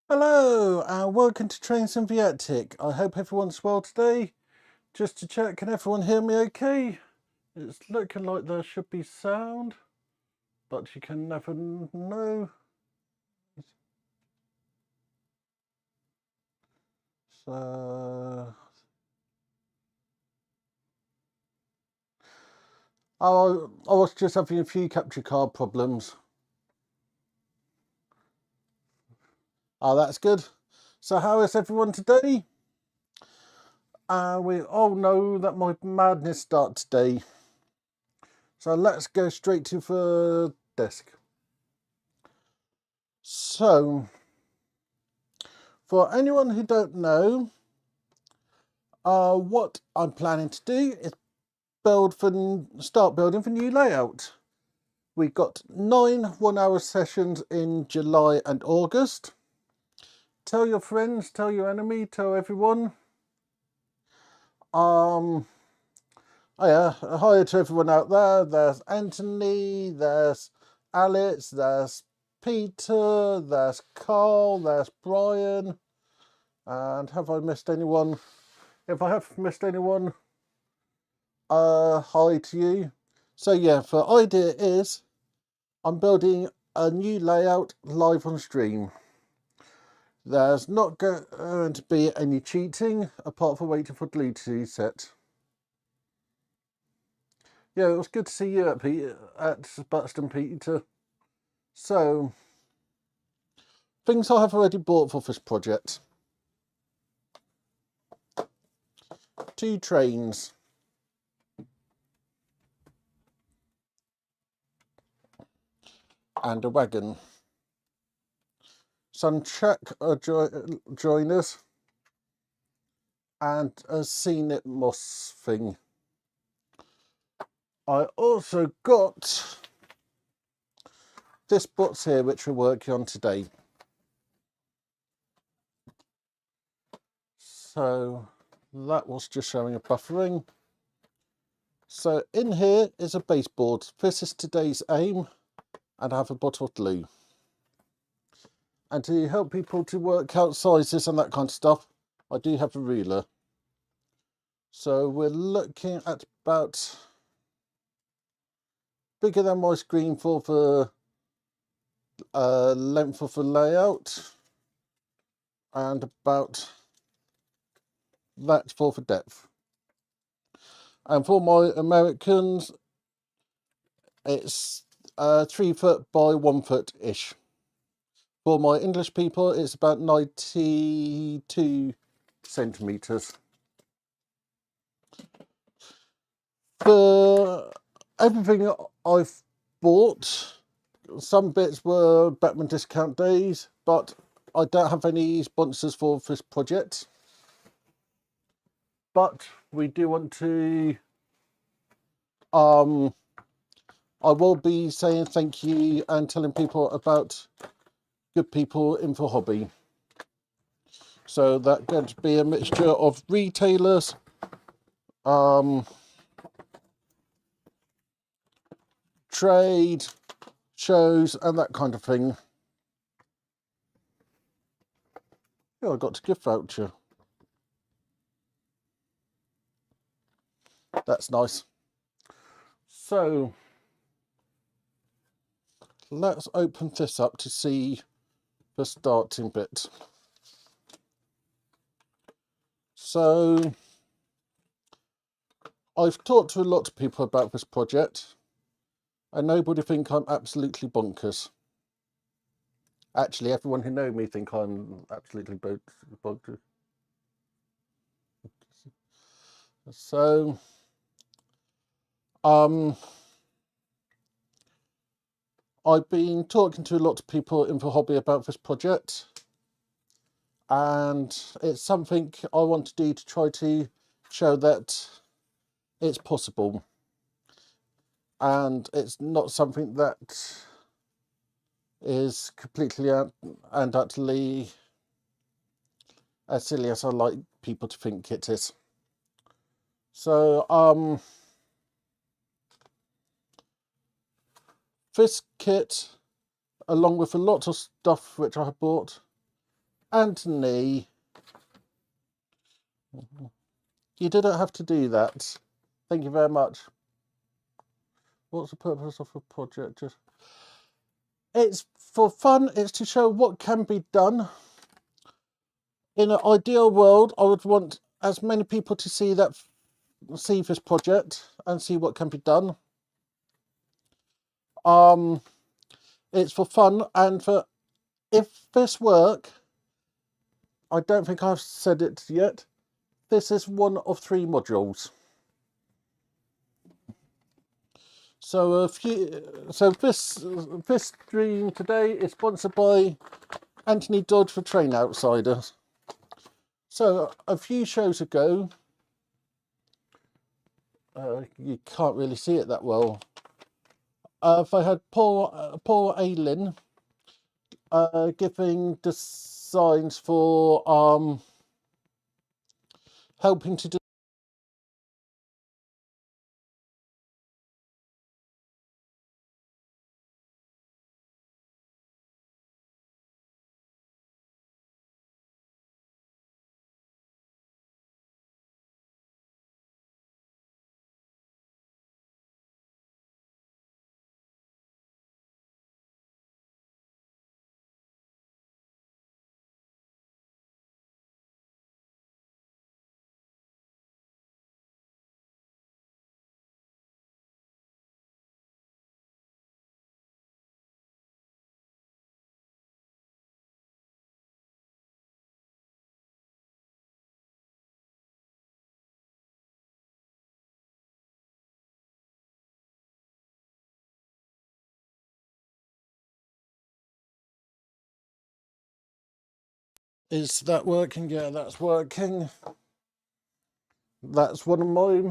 Hello and welcome to Train Symbiotic. I hope everyone's well today. Just to check, can everyone hear me okay? It's looking like there should be sound, but you can never know. So, I was just having a few capture card problems. Oh, that's good. So how is everyone today? We all know that my madness starts today. So let's go straight to the desk. So, for anyone who don't know, what I'm planning to do is start building the new layout. We've got 9 1-hour sessions in July and August. Tell your friends, tell your enemy, tell everyone. Oh yeah, hi to everyone out there. There's Anthony, there's Alex, there's Peter, there's Carl, there's Brian. And have I missed anyone? If I have missed anyone, hi to you. So yeah, the idea is I'm building a new layout live on stream. There's not going to be any cheating apart from waiting for Blue to set. Yeah, it was good to see you at Buxton, Peter. So, things I have already bought for this project. 2 trains. And a wagon. Some Czech joiners. And a scenic moss thing. I also got this box here, which we're working on today. So that was just showing a buffering. So in here is a baseboard. This is today's aim, and I have a bottle of glue. And to help people to work out sizes and that kind of stuff, I do have a ruler. So we're looking at about bigger than my screen for the length of the layout, and about that for the depth. And for my Americans, it's 3 foot by 1 foot ish. For my English people, it's about 92 centimetres. For everything I've bought, some bits were Batman discount days, but I don't have any sponsors for this project. But we do want to, I will be saying thank you and telling people about good people in the hobby. So that's going to be a mixture of retailers, trade, shows and that kind of thing. Yeah, I got a gift voucher. That's nice. So let's open this up to see the starting bit. So I've talked to a lot of people about this project, and nobody think I'm absolutely bonkers. Actually, everyone who knows me think I'm absolutely bonkers. So, I've been talking to a lot of people in the hobby about this project, and it's something I want to do to try to show that it's possible, and it's not something that is completely and utterly as silly as I like people to think it is. So this kit, along with a lot of stuff which I have bought, Anthony, you didn't have to do that. Thank you very much. What's the purpose of a project? It's for fun. It's to show what can be done. In an ideal world, I would want as many people to see this project and see what can be done. It's for fun, and if this work, I don't think I've said it yet. This is one of 3 modules. So this stream today is sponsored by Anthony Dodge for Train Outsiders. So a few shows ago, you can't really see it that well. They had Paul Aylin giving designs for helping to do. Is that working? Yeah, that's working. That's one of my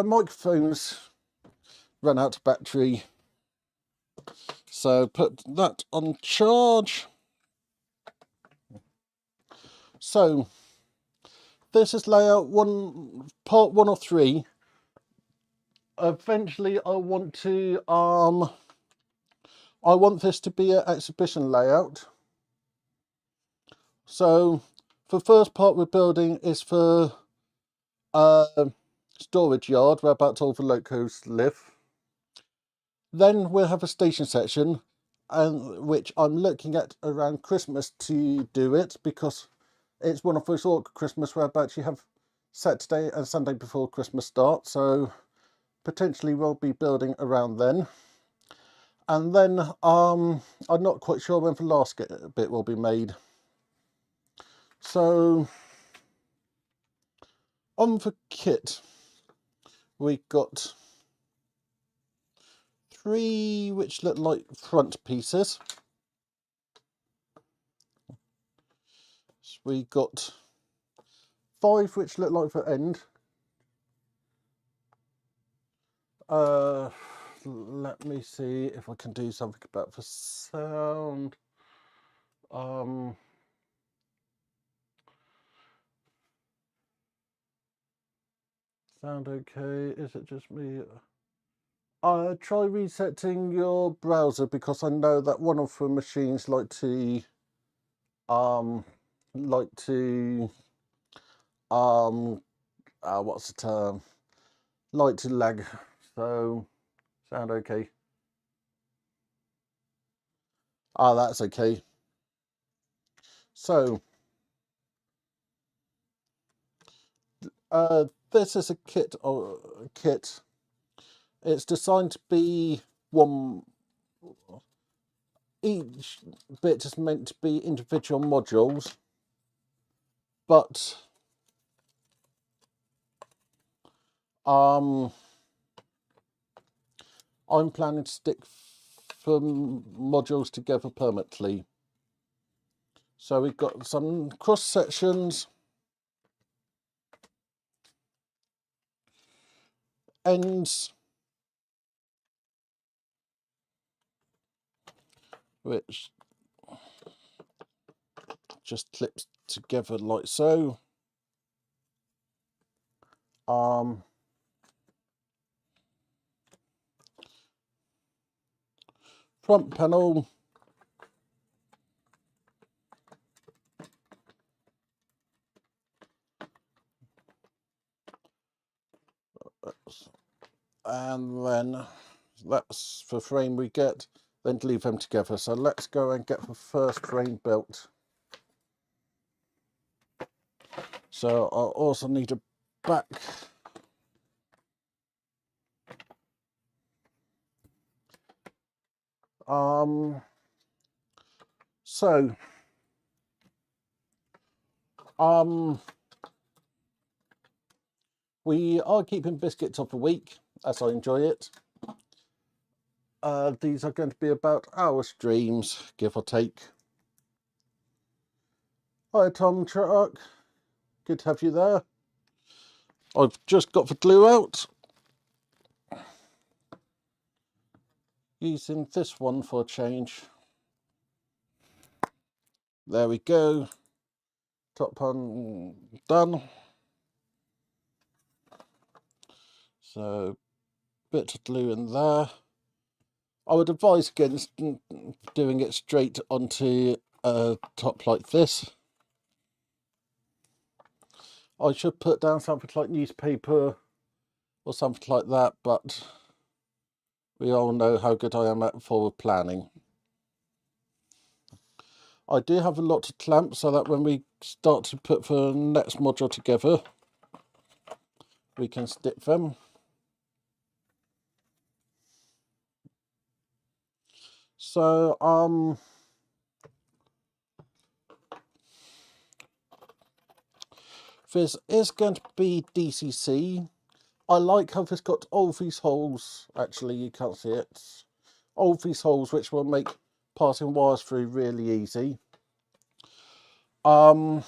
microphones ran out of battery. So put that on charge. So this is layout part 1 of 3. Eventually I want this to be an exhibition layout. So the first part we're building is for storage yard where about all the locos live. Then we'll have a station section, which I'm looking at around Christmas to do it, because it's one of those awkward Christmas where about you have Saturday and Sunday before Christmas starts, so potentially we'll be building around then. And then I'm not quite sure when the last bit will be made. So on the kit, we got 3 which look like front pieces. We got 5 which look like the end. Let me see if I can do something about the sound. Sound okay? Is it just me? Try resetting your browser, because I know that one of the machines like to what's the term? Like to lag. So sound okay? That's okay. So this is a kit. It's designed to be one. Each bit is meant to be individual modules, but I'm planning to stick the modules together permanently. So we've got some cross sections, ends, which just clips together like so. Front panel, and then that's the frame we get, then glue them together. So let's go and get the first frame built. So I'll also need a back. So we are keeping biscuits of the week as I enjoy it. These are going to be about hour streams, give or take. Hi Tom Truck, good to have you there. I've just got the glue out, using this one for a change. There we go, top one done. So bit of glue in there. I would advise against doing it straight onto a top like this. I should put down something like newspaper or something like that, but we all know how good I am at forward planning. I do have a lot of clamps so that when we start to put the next module together, we can stick them. So this is going to be DCC. I like how this got all these holes. Actually, you can't see it. All these holes, which will make passing wires through really easy. I'm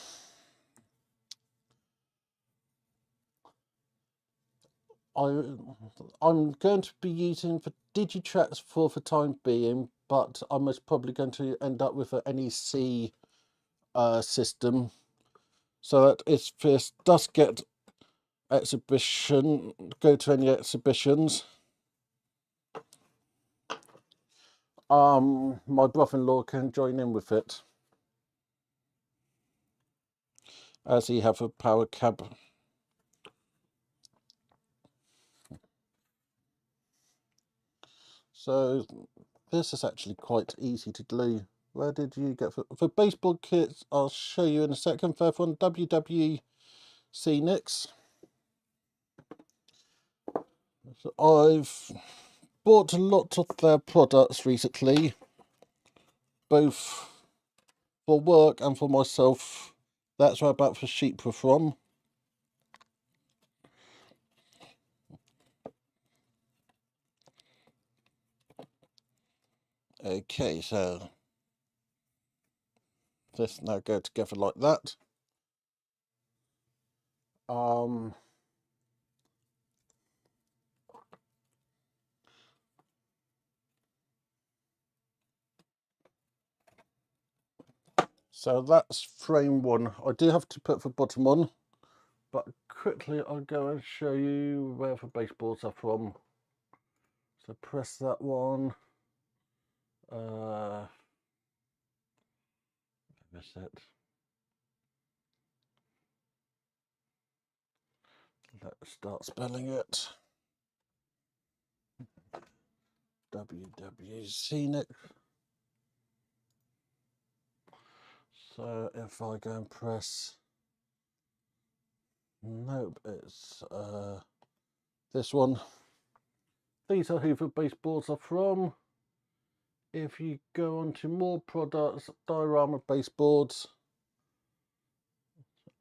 going to be using the Digitracks for the time being, but I'm most probably going to end up with an NEC system, so that if this does get go to any exhibitions, my brother-in-law can join in with it, as he have a power cab. So this is actually quite easy to glue. Where did you get the baseball kits? I'll show you in a second. They're from WWE Scenics. So I've bought a lot of their products recently, both for work and for myself. That's where about the sheep were from. Okay, so this now go together like that. So that's frame one. I do have to put the bottom on, but quickly I'll go and show you where the baseboards are from. So press that one. Miss it. Let's start spelling it. WWC. So if I go and press, nope, it's this one. These are who the baseboards are from. If you go on to more products, diorama baseboards,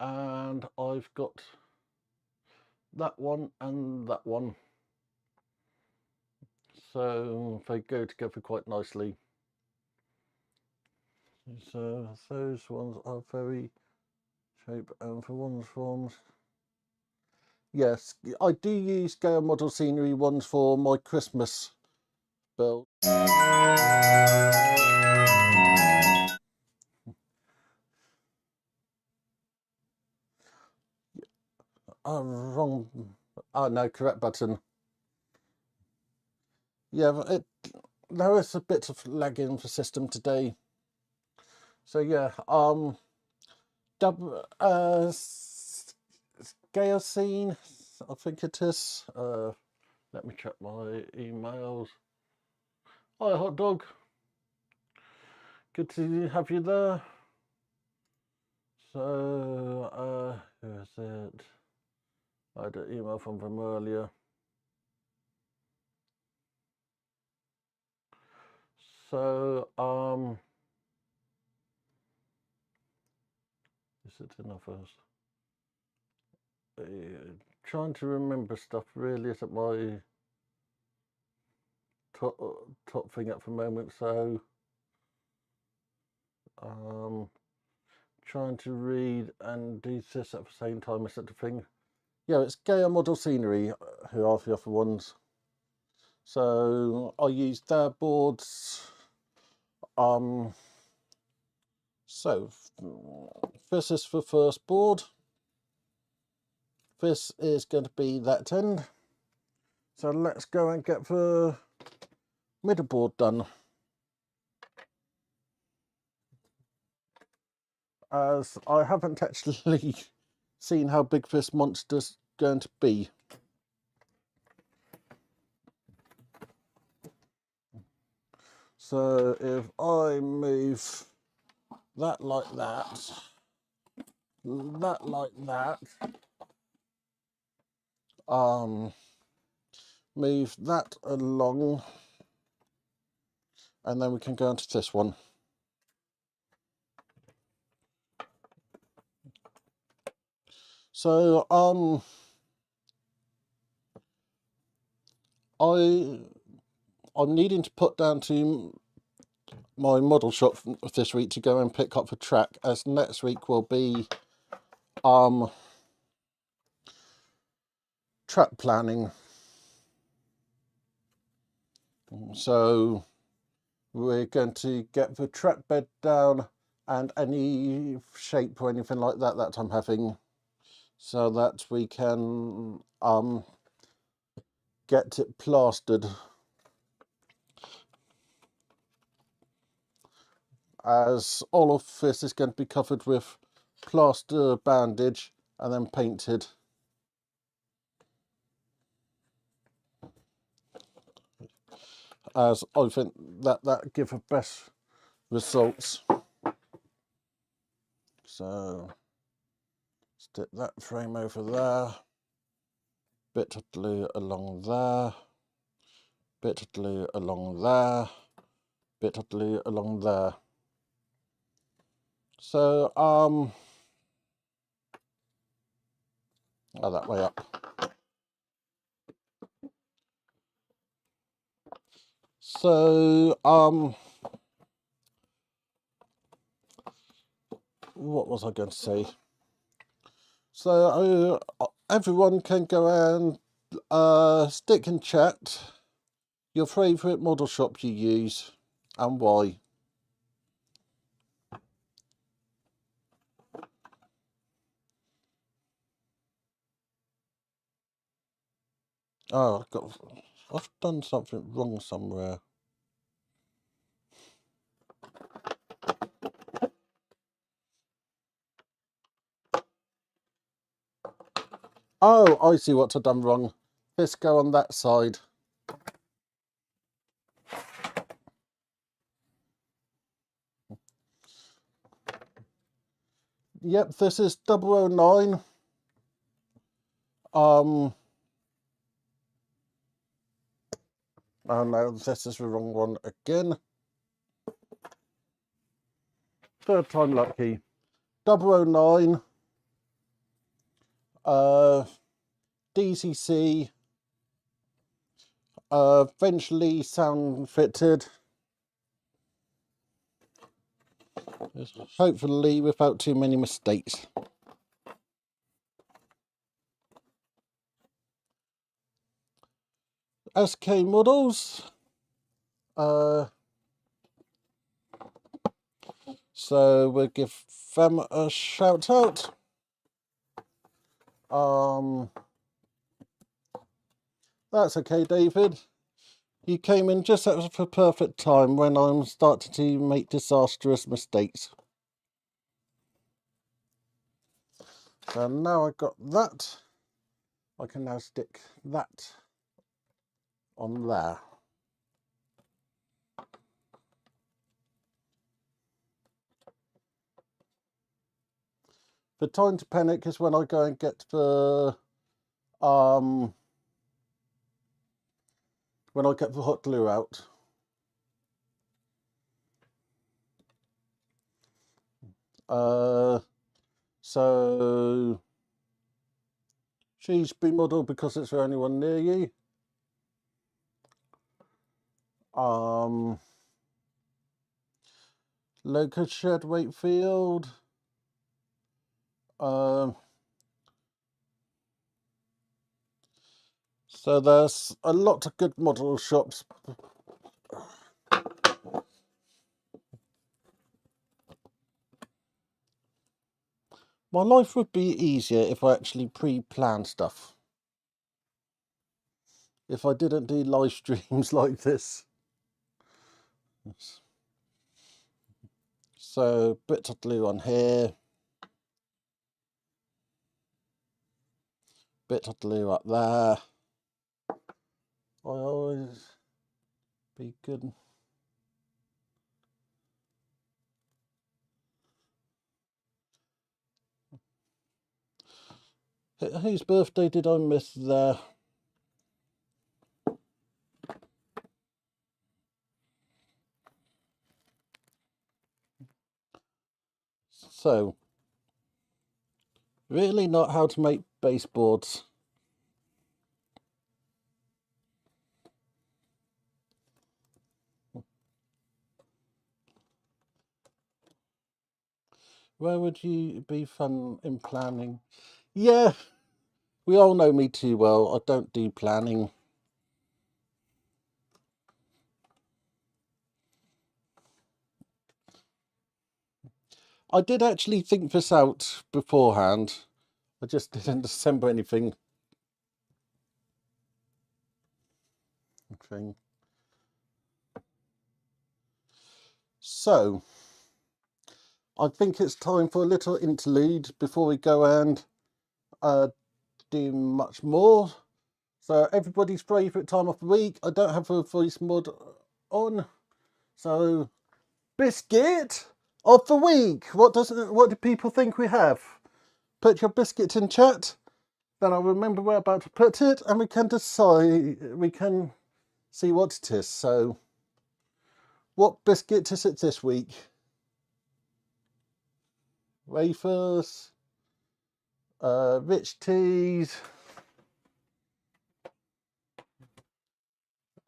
and I've got that one and that one, so they go together quite nicely. So those ones are very cheap, and for ones from, yes, I do use Gale Model Scenery ones for my Christmas build. Wrong. Oh no, correct button. Yeah, there is a bit of lag in the system today. So yeah, Gale Scene, I think it is. Let me check my emails. Hi, hot dog. Good to have you there. So, who is it? I had an email from them earlier. So, is it enough first? Trying to remember stuff really isn't my top thing at the moment. So, trying to read and do this at the same time is the thing. Yeah, it's Gaia Model Scenery who are the other ones. So I use their boards. So this is the first board. This is going to be that end. So let's go and get the middle board done. As I haven't actually seen how big this monster's going to be. So if I move that like that, that like that, move that along, and then we can go into this one. So I'm needing to put down to my model shop this week to go and pick up the track, as next week will be track planning. So we're going to get the track bed down and any shape or anything like that that I'm having, so that we can get it plastered. As all of this is going to be covered with plaster bandage and then painted. As I think that give the best results. So stick that frame over there, bit of glue along there, bit of glue along there, bit of glue along there. So oh, that way up. So what was I going to say? So everyone can go and stick in chat your favourite model shop you use and why. Oh, I've done something wrong somewhere. Oh, I see what I've done wrong. Let's go on that side. Yep, this is 009. Oh no, this is the wrong one again. Third time lucky. 009. DCC. Eventually sound fitted. Hopefully without too many mistakes. SK Models. So we'll give them a shout out. That's okay, David. You came in just at the perfect time when I'm starting to make disastrous mistakes. So now I've got that, I can now stick that on there. The time to panic is when I go and get the when I get the hot glue out. So she's been modelled because it's the only one near you. Local Shed Wakefield. So there's a lot of good model shops. My life would be easier if I actually pre-planned stuff. If I didn't do live streams like this. So bit of glue on here. Bit of glue up there. I always be good. Whose birthday did I miss there? So, really not how to make baseboards. Where would you be fun in planning? Yeah, we all know me too well. I don't do planning. I did actually think this out beforehand. I just didn't assemble anything. So, I think it's time for a little interlude before we go and do much more. So, everybody's favourite time of the week. I don't have a voice mod on. So, biscuit of the week. What do people think we have? Put your biscuit in chat. Then I'll remember where I'm about to put it, and we can decide. We can see what it is. So, what biscuit is it this week? Wafers, rich teas,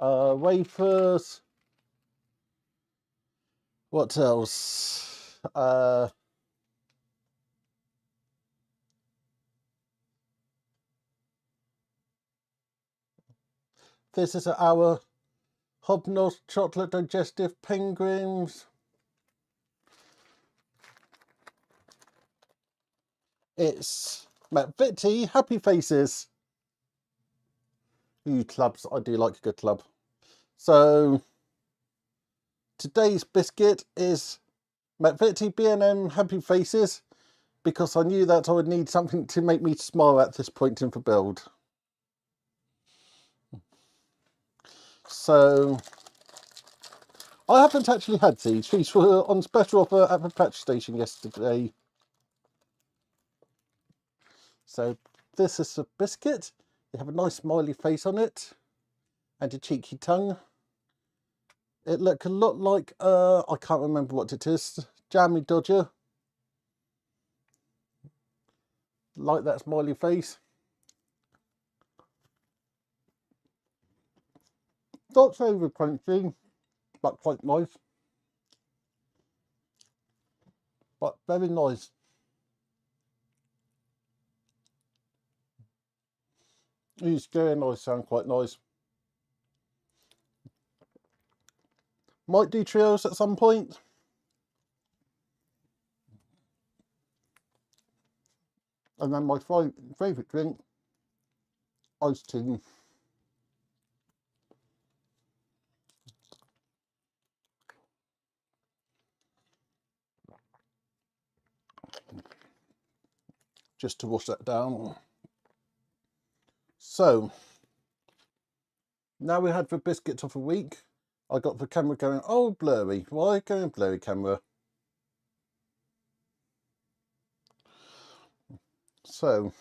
wafers. What else? This is our Hobnob chocolate digestive penguins. It's McVitie Happy Faces. Ooh, clubs. I do like a good club. So today's biscuit is McVitie B&M Happy Faces, because I knew that I would need something to make me smile at this point in the build. So I haven't actually had these. These were on special offer at the petrol station yesterday. So this is a biscuit. They have a nice smiley face on it and a cheeky tongue. It looks a lot like, I can't remember what it is, Jammy Dodger. Like that smiley face. Not over crunchy, but quite nice. But very nice. These scary nice sound quite nice. Might do trios at some point. And then my favourite drink, iced tea. Just to wash that down. So, Now we had the biscuit of a week. I got the camera going, oh, blurry. Why going blurry, camera? So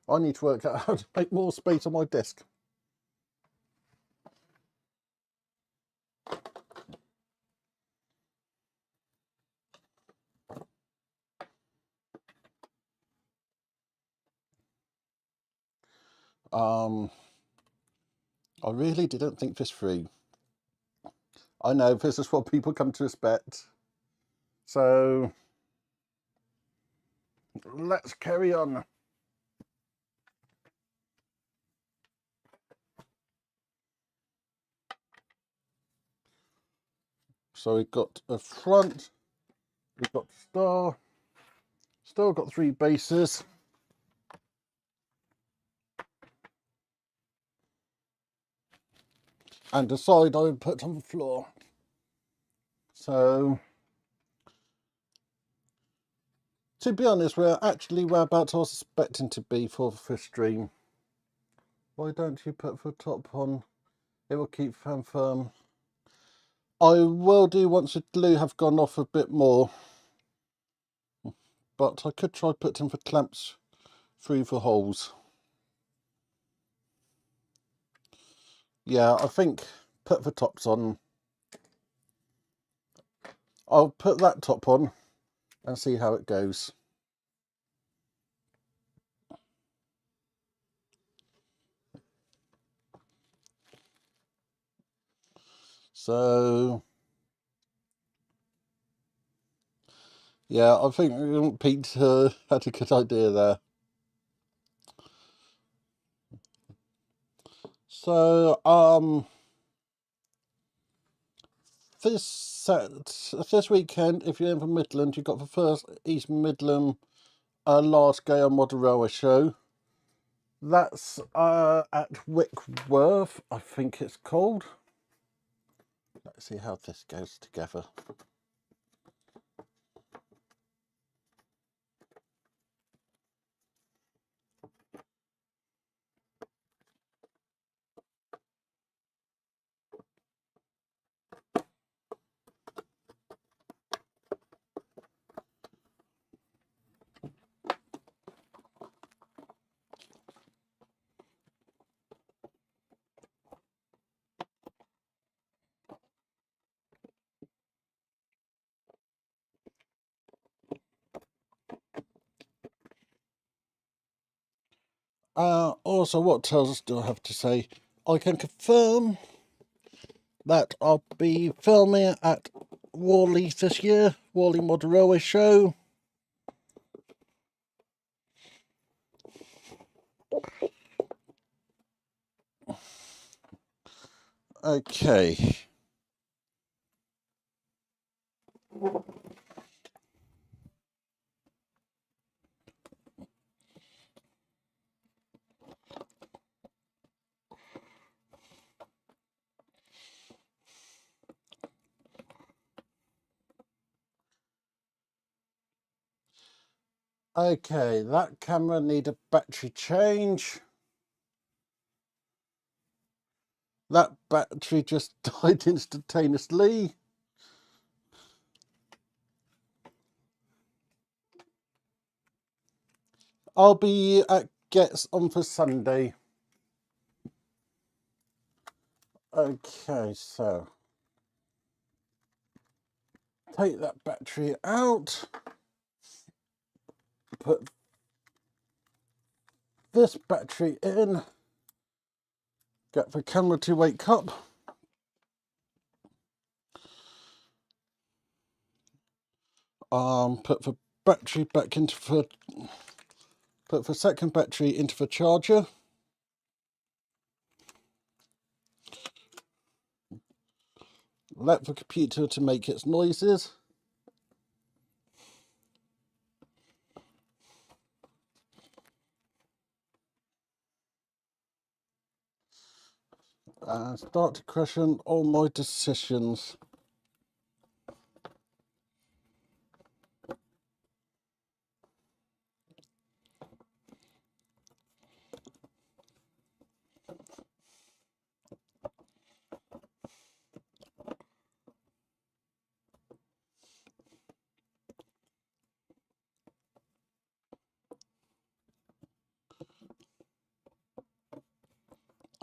I need to work out how to make more space on my desk. I really didn't think this through. I know this is what people come to expect. So let's carry on. So we've got a front, we've got star, still got 3 bases. And the side I would put on the floor. So to be honest, we're actually whereabouts I was expecting to be for the stream. Why don't you put the top on? It will keep them firm. I will do once the glue have gone off a bit more. But I could try putting the clamps through the holes. Yeah, I think put the tops on. I'll put that top on and see how it goes. So yeah, I think Pete had a good idea there. So this weekend, if you're in the Midland, you've got the first East Midland large scale model railway show. That's at Wickworth, I think it's called. Let's see how this goes together. Also, what else do I have to say? I can confirm that I'll be filming at Worley this year, Worley Model Railway Show. Okay. Okay, that camera need a battery change. That battery just died instantaneously. I'll be at Gets on for Sunday. Okay, so take that battery out. Put this battery in. Get the camera to wake up. Put the battery back into the... Put the second battery into the charger. Let the computer to make its noises. And start to question all my decisions.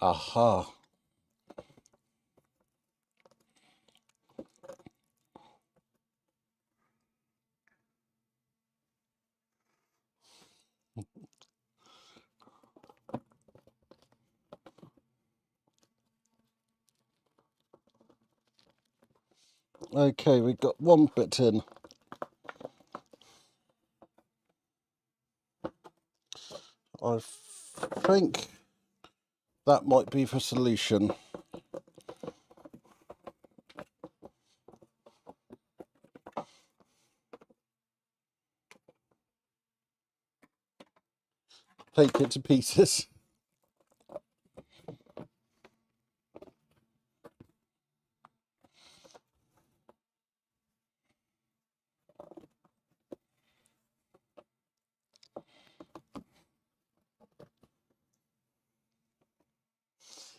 Aha. Okay, we've got one bit in. I think that might be the solution. Take it to pieces.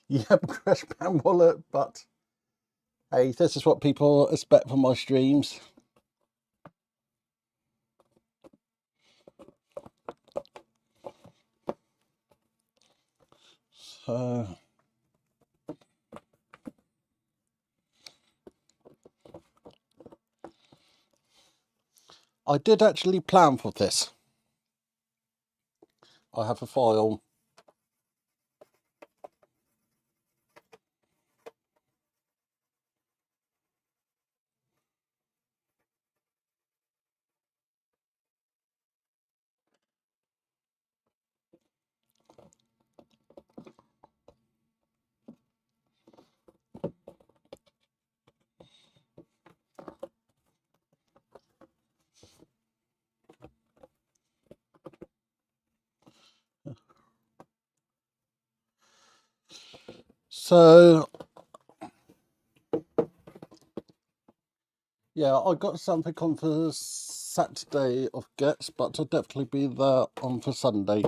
Yep, crash pan wallet, but hey, this is what people expect from my streams. So I did actually plan for this. I have a file. So yeah, I got something on for Saturday of Gets, but I'll definitely be there on for Sunday.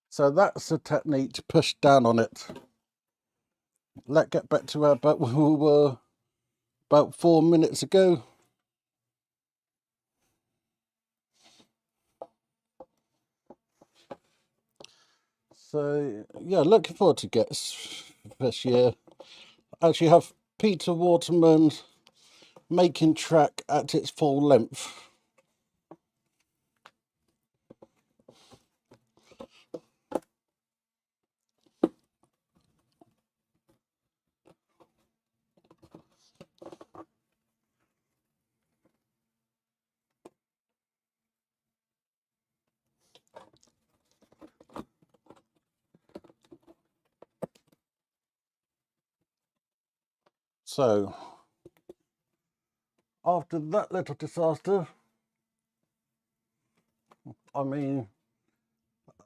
So that's the technique to push down on it. Let's get back to where we were about 4 minutes ago. So yeah, looking forward to Gets this year. Actually have Peter Waterman making track at its full length. So after that little disaster, I mean,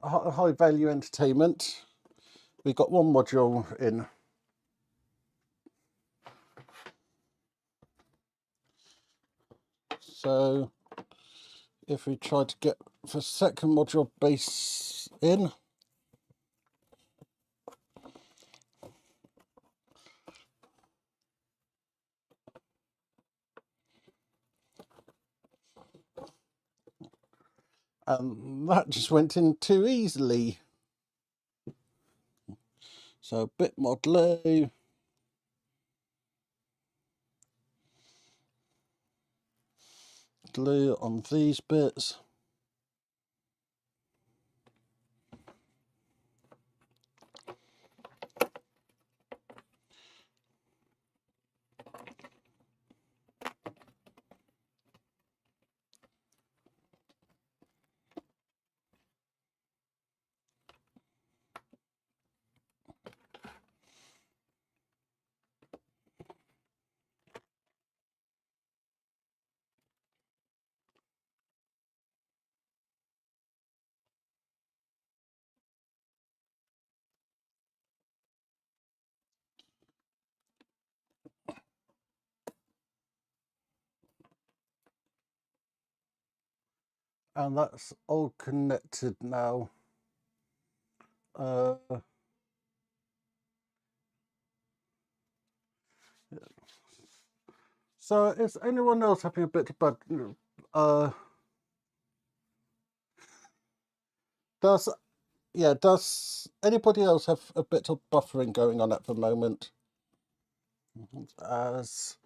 high value entertainment, we got one module in. So if we try to get the second module base in, and that just went in too easily. So a bit more glue. Glue on these bits. And that's all connected now. So is anyone else having a bit of bad? Does anybody else have a bit of buffering going on at the moment? As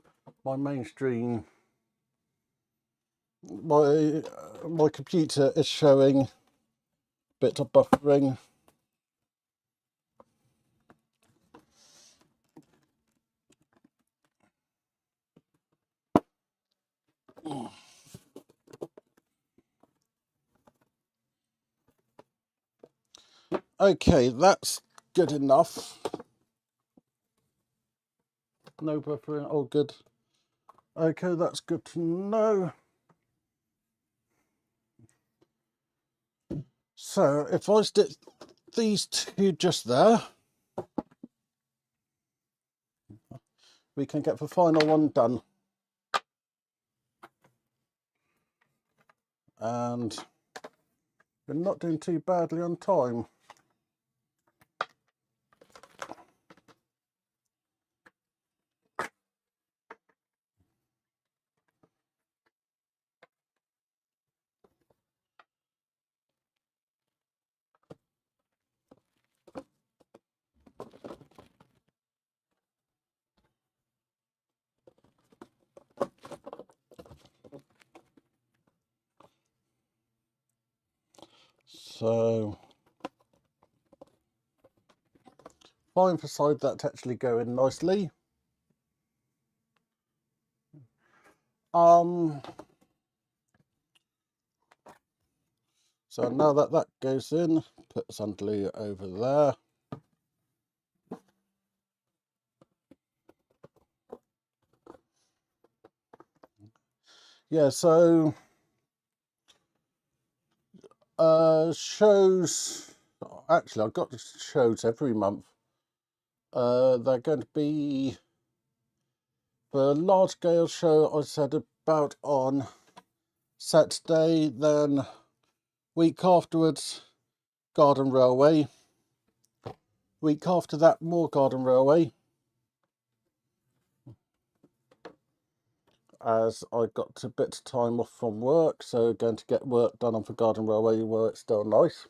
my mainstream, my computer is showing a bit of buffering. Okay, that's good enough. No buffering, all good. Okay, that's good to know. So if I stick these two just there, we can get the final one done. And we're not doing too badly on time. So fine for side that's actually going nicely. So now that that goes in, put some glue over there. Yeah, so shows, actually I've got shows every month. They're going to be the large scale show I said about on Saturday, then week afterwards Garden Railway, week after that more Garden Railway, as I got a bit of time off from work, so going to get work done on the Garden Railway where it's still nice.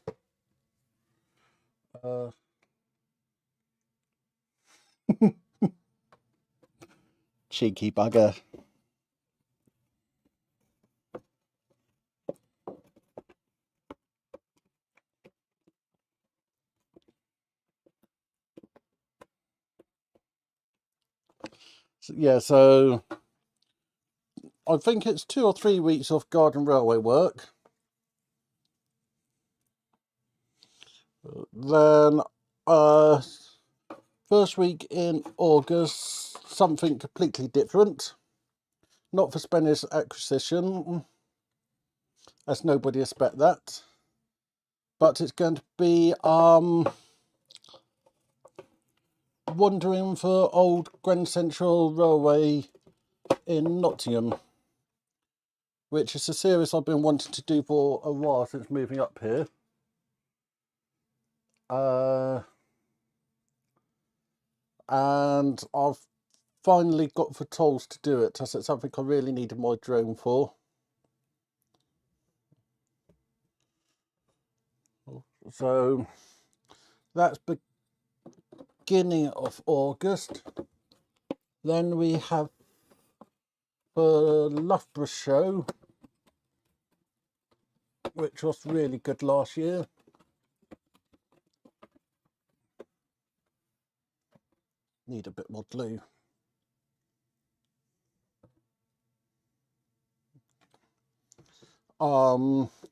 Cheeky bugger. Yeah, so I think it's 2 or 3 weeks of Garden Railway work. Then first week in August, something completely different. Not for Spanish acquisition, as nobody expect that. But it's going to be wandering for old Grand Central Railway in Nottingham, which is a series I've been wanting to do for a while since moving up here. And I've finally got the tools to do it, as it's something I really needed my drone for. So that's beginning of August. Then we have the Loughborough show, which was really good last year. Need a bit more glue.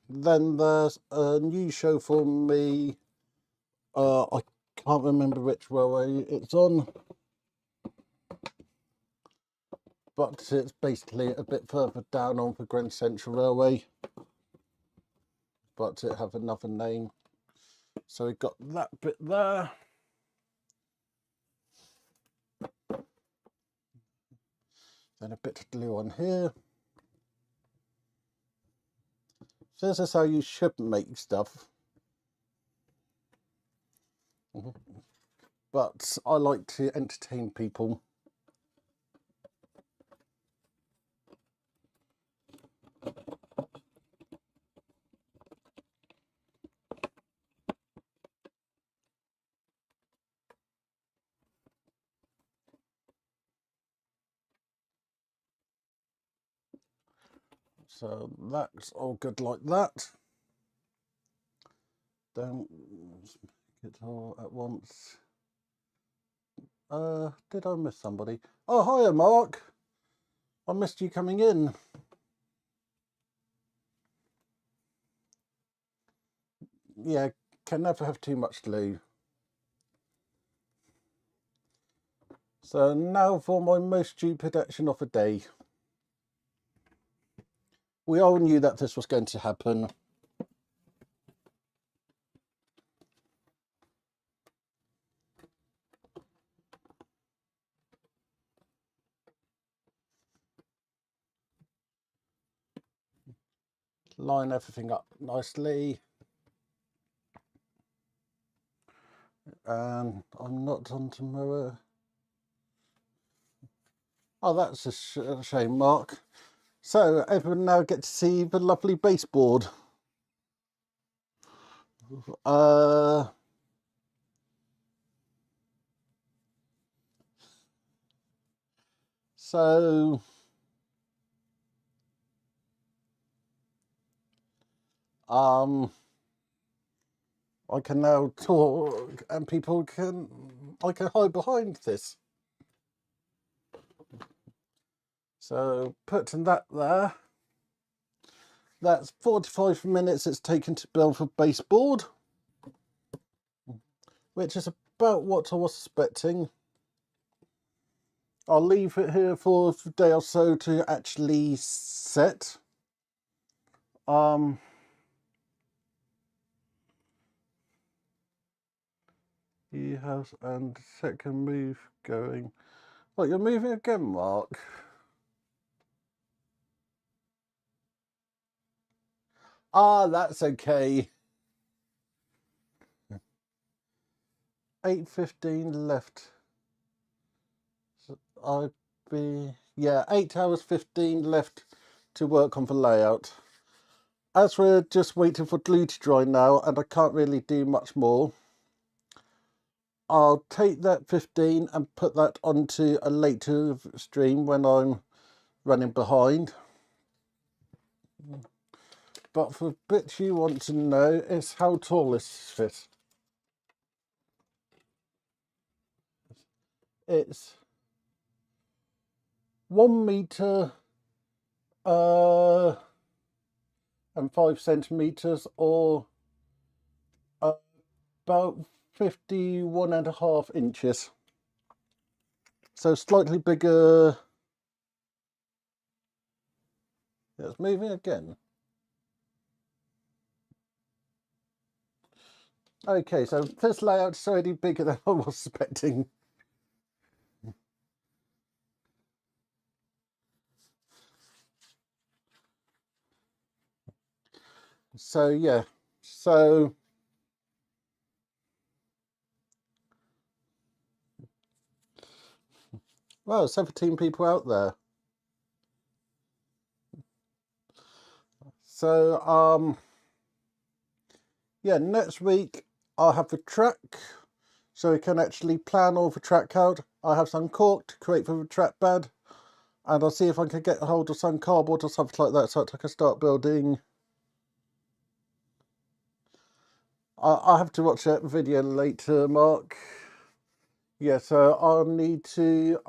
Then there's a new show for me. I can't remember which railway it's on, but it's basically a bit further down on the Grand Central Railway, but it have another name. So we got that bit there. Then a bit of glue on here. So this is how you should make stuff. But I like to entertain people. So that's all good like that. Don't get it all at once. Did I miss somebody? Oh, hiya, Mark. I missed you coming in. Yeah, can never have too much glue. So now for my most stupid action of the day. We all knew that this was going to happen. Line everything up nicely. And I'm not on tomorrow. Oh, that's a shame, Mark. So everyone now gets to see the lovely baseboard. So I can now talk and I can hide behind this. So putting that there, that's 45 minutes it's taken to build the baseboard, which is about what I was expecting. I'll leave it here for a day or so to actually set. He has and second move going. What, you're moving again, Mark? Ah, that's okay. 8:15 left. So I'd be, yeah, 8 hours 15 left to work on the layout. As we're just waiting for glue to dry now, and I can't really do much more, I'll take that 15 and put that onto a later stream when I'm running behind. But for the bit you want to know is how tall this is. It's 1 meter and 5 centimeters, or about 51.5 inches. So slightly bigger. It's moving again. Okay, so this layout's already bigger than I was expecting. So yeah, so well, 17 people out there. So yeah, next week I'll have the track, so we can actually plan all the track out. I have some cork to create for the track bed, and I'll see if I can get a hold of some cardboard or something like that so that I can start building. I'll have to watch that video later, Mark. Yeah, so I'll need to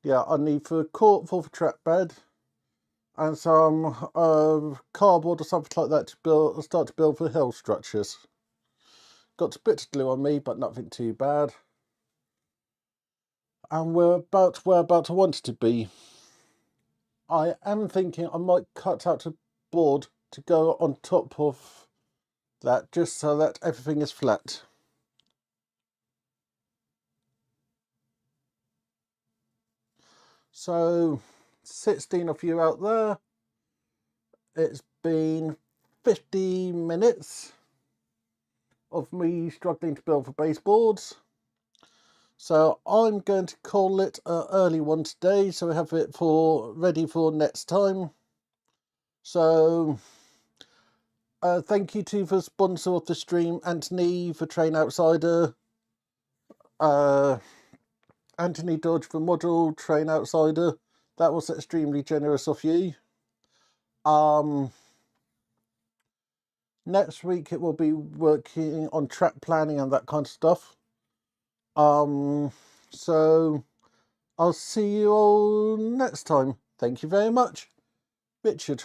yeah, I need the cork for the track bed and some cardboard or something like that to start to build the hill structures. Got a bit of glue on me, but nothing too bad. And we're about where I want it to be. I am thinking I might cut out a board to go on top of that, just so that everything is flat. So 16 of you out there, it's been 50 minutes of me struggling to build the baseboards. So I'm going to call it an early one today, so we have it ready for next time. So thank you to the sponsor of the stream, Anthony, for Train Outsider, Anthony Dodge for Model Train Outsider. That was extremely generous of you. Next week it will be working on track planning and that kind of stuff. So I'll see you all next time. Thank you very much. Richard.